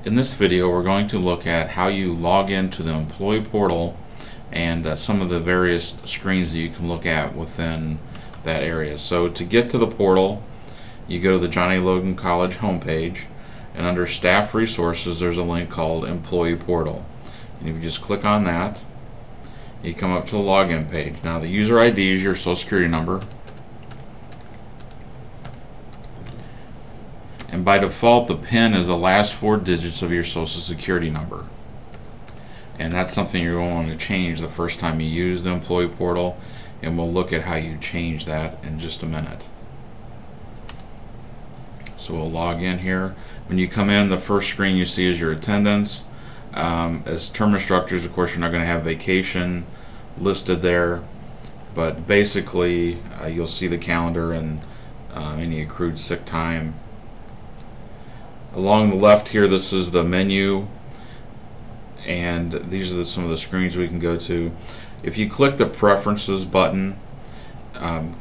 In this video, we're going to look at how you log into the employee portal and some of the various screens that you can look at within that area. So to get to the portal, you go to the John A. Logan College homepage, and under Staff Resources there's a link called Employee Portal. And if you just click on that, you come up to the login page. Now the user ID is your social security number. And by default, the PIN is the last 4 digits of your social security number. And that's something you're going to change the first time you use the employee portal, and we'll look at how you change that in just a minute. So we'll log in here. When you come in, the first screen you see is your attendance. As term instructors, of course, you're not going to have vacation listed there, but basically you'll see the calendar and any accrued sick time. Along the left here, this is the menu, and these are some of the screens we can go to. If you click the preferences button,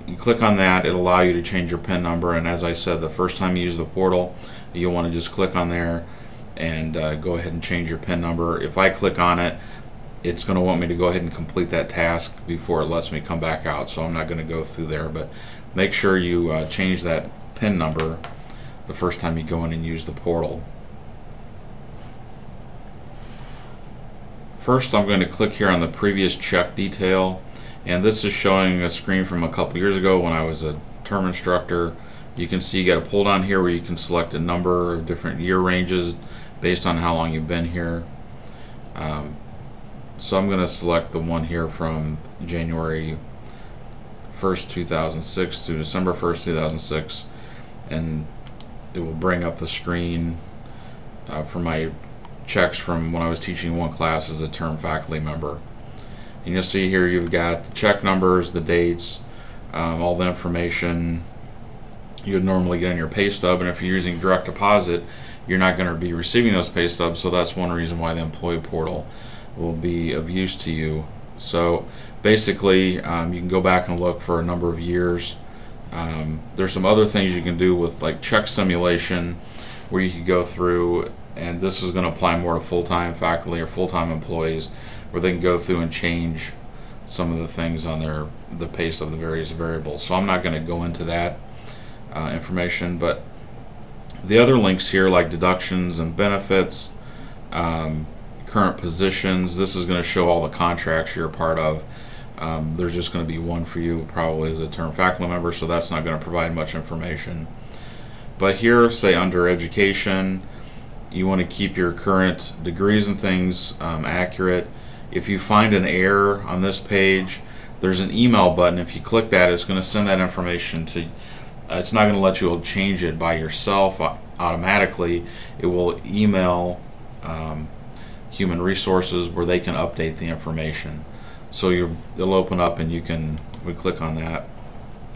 you click on that, it'll allow you to change your PIN number. And as I said, the first time you use the portal, you'll want to just click on there and go ahead and change your PIN number. If I click on it, it's going to want me to go ahead and complete that task before it lets me come back out, so I'm not going to go through there. But make sure you change that PIN number the first time you go in and use the portal. First, I'm going to click here on the previous check detail, and this is showing a screen from a couple years ago when I was a term instructor. You can see you got a pull down here where you can select a number of different year ranges based on how long you've been here. So I'm going to select the one here from January 1st, 2006 to December 1st, 2006, and it will bring up the screen for my checks from when I was teaching one class as a term faculty member. And you'll see here you've got the check numbers, the dates, all the information you would normally get on your pay stub. And if you're using direct deposit, you're not going to be receiving those pay stubs, so that's one reason why the employee portal will be of use to you. So basically you can go back and look for a number of years. There's some other things you can do with like check simulation, where you can go through, and this is going to apply more to full-time faculty or full-time employees, where they can go through and change some of the things on the pay stub, the various variables. So I'm not going to go into that information, but the other links here like deductions and benefits, current positions, this is going to show all the contracts you're a part of. There's just going to be one for you probably as a term faculty member, so that's not going to provide much information. But here, say under education, you want to keep your current degrees and things accurate. If you find an error on this page, there's an email button. If you click that, it's going to send that information to it's not going to let you change it by yourself automatically. It will email Human Resources where they can update the information. So it'll open up, and we click on that,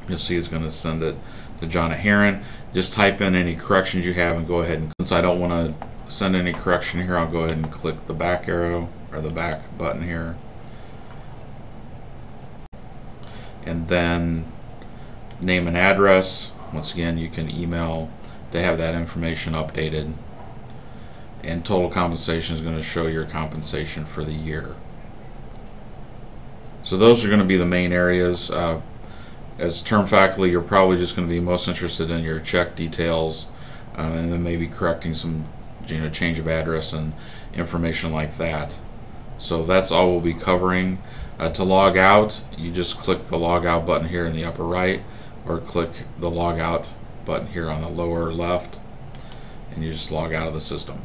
you'll see it's going to send it to John Heron. Just type in any corrections you have and go ahead, and since I don't want to send any correction here, I'll go ahead and click the back arrow or the back button here, and then name and address. Once again, you can email to have that information updated, and total compensation is going to show your compensation for the year. So those are going to be the main areas. As term faculty, you're probably just going to be most interested in your check details, and then maybe correcting some change of address and information like that. So that's all we'll be covering. To log out, you just click the log out button here in the upper right, or click the log out button here on the lower left, and you just log out of the system.